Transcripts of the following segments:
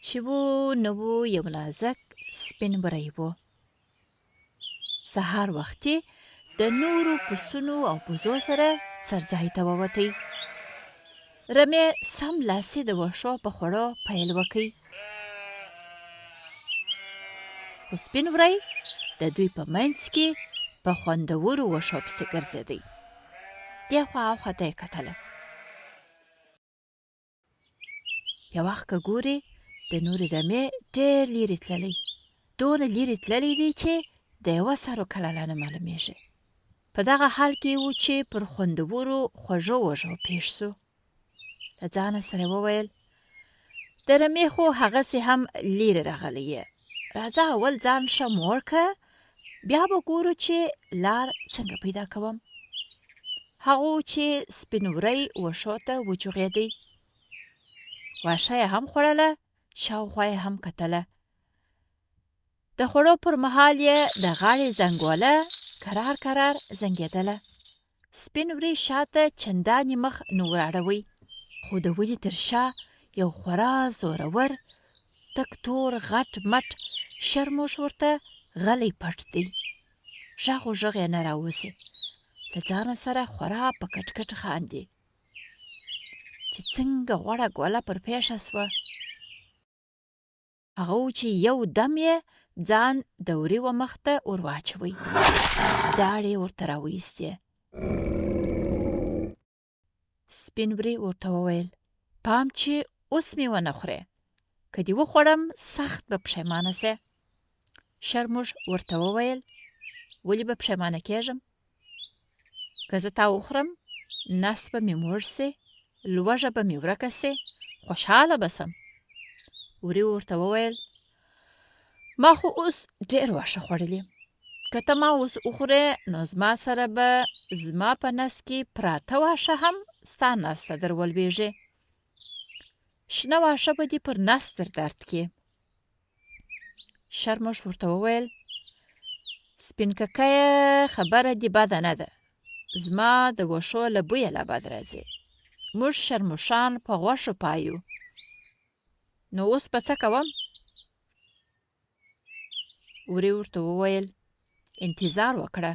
چې و نو یو نازک سپین وری و. سهار وختي د نورو پسونو او بوزو سره څرځای ته ووتی. رمې سملاسي د وښو په خوړو پیل وکړ. خو سپین وری د دوی په منځ کې په خوندورو وښو پسې ګرځېدی. دېخوا هاخوا ته یې کتله. یو وخت که ګورې د نورې رمې ډېر لیرې تللی. دونه لیرې تللی دی چې د یوه سر کله نه معلومېږي. په دغه حال کې و چې پر خوندورو خوږو وږو پېښ سو. له ځانه سره وویل د رمې خو هغسې هم لیرې راغلی یې. راځه اول ځان ښه موړ که بیا به ګورو چې لار څنګه پیدا کوم. هغه چې سپین وری وښو ته وچوغېدی. واښه یې هم خوړله، شاوخوا یې هم کتله. د خوړو پر مهال یې د غاړې زنګوله کرار کرار زنګېدله. سپین وری شاته چندانې مخ نه وراړوی، خو د ونې تر شا یو خورا زورور تک تور غټ مټ شرموښ ورته غلی پټ دی. غږ و غږ یې نه راوځي. له ځانه سره خورا په کټ کټ خاندي چې څنګه غوړه ګوله پر پېښه سوه. هغه و چې یو دم یې ځان د وري و مخ ته ور واچوی. داړې ورته راویستې. سپین وری ورته وویل پام چې اوس مې ونه خورې، که دې وخوړم سخت به پښیمانه سې. شرموښ ورته وویل ولې به پښیمانه کېږم؟ که زه تا وخورم نس به مې موړ سي، لوږه به مې ورکه سي، خوشحاله به سم. وري ورته وویل ما خو اوس ډېر واښه خوړلي. که ته ما اوس وخورې نو زما سره به زما په نس کې پراته واښه هم ستا نس ته در ولوېږي. شنه واښه به دې پر نس در درد کې. شرموښ ورته وویل سپین ککیه خبره دې بده نه ده. زما د وښو له بویه لا بد راځي. موږ شرموښان په غوښو پایو. نو اوس به څه کوم؟ وري ورته وویل انتظار وکړه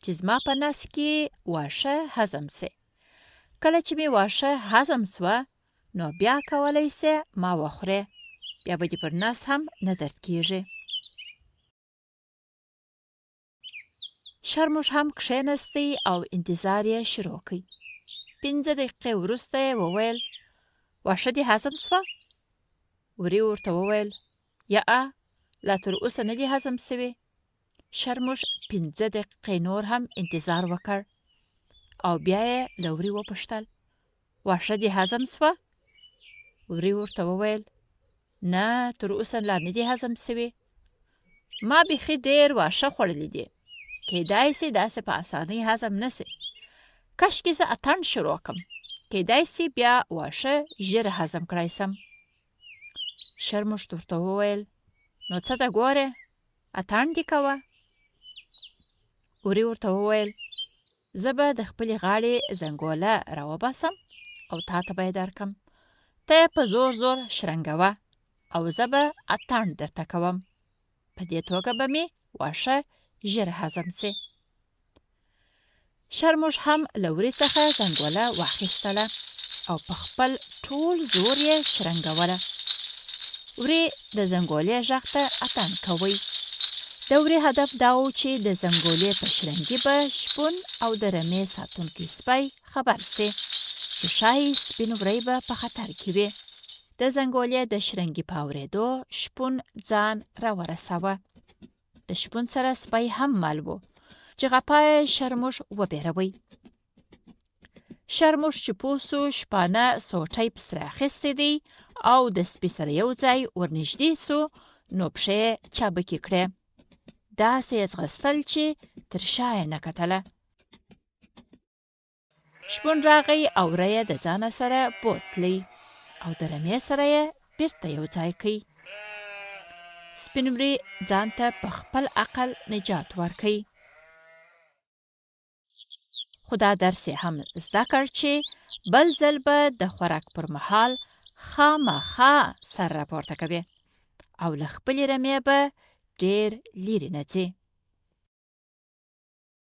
چې زما په نس کې واښه هضم سي. کله چې مې واښه هضم سوه نو بیا کولی سې ما وخورې. بیا به دې پر نس هم نه درد کېږي. شرموښ هم کښېنستی او انتظار یې شروع کړ. 5 دقیقې وروسته یې وویل واښه دې هضم سوه؟ وري ورته وویل یا لا تر اوسه نه دي هضم سوي. شرموښ 5 دقیقې نور هم انتظار وکړ او بیا یې له وري وپوښتل واښه دې هضم سوه؟ وري ورته وویل نه تر اوسه لا نه دي هضم سوي. ما بیخي ډېر واښه خوړلي دي. کیدای سي داسې په اسانۍ هضم نه سي. کاشکې زه اتڼ شروع کړم. کیدای سي بیا واښه ژر هضم کړی سم. شرموښ ورته وویل نو څه ته ګورې؟ اتڼ دې کوه. وري ورته وویل زه به د خپلې غاړې زنګوله راوباسم او تا ته به یې درکړم. ته یې په زور زور شرنګوه او زه به اتڼ درته کوم. په دې توګه به مې واښه ژر هضم سي. شرموښ هم له وري څخه زنګوله واخیستله او په خپل ټول زور یې شرنګوله. وري د زنګولې غږ ته اتڼ کوي. د وري هدف دا و چې د زنګولې په شرنګي به شپون او د رمې ساتونکی سپی خبر سي چې ښایي سپین وری به په خطر کې وي. د زنګولې د شرنګي په اورېدو شپون ځان راورساوه. د شپون سره سپی هم مل و چې غپا یې شرموښ وبېروی. شرموښ چې پوه سو شپانه سوټی په سر اخیستی دی او د سپي سره یو ځای ورنږدې سو نو پښې یې چابکې کړې. داسې یې ځغستل چې تر شا یې نه کتله. شپون راغی او ری یې د ځانه سره بوتلی او د رمې سره یې بیرته یو ځای کړ. سپین وری ځان ته په خپل عقل نجات ورکړ. خو دا درس یې هم زده کړ چې بل ځل به د خوراک پر مهال خامخا سر راپورته کوي او له خپلې رمې به ډېر لیرې نه ځي.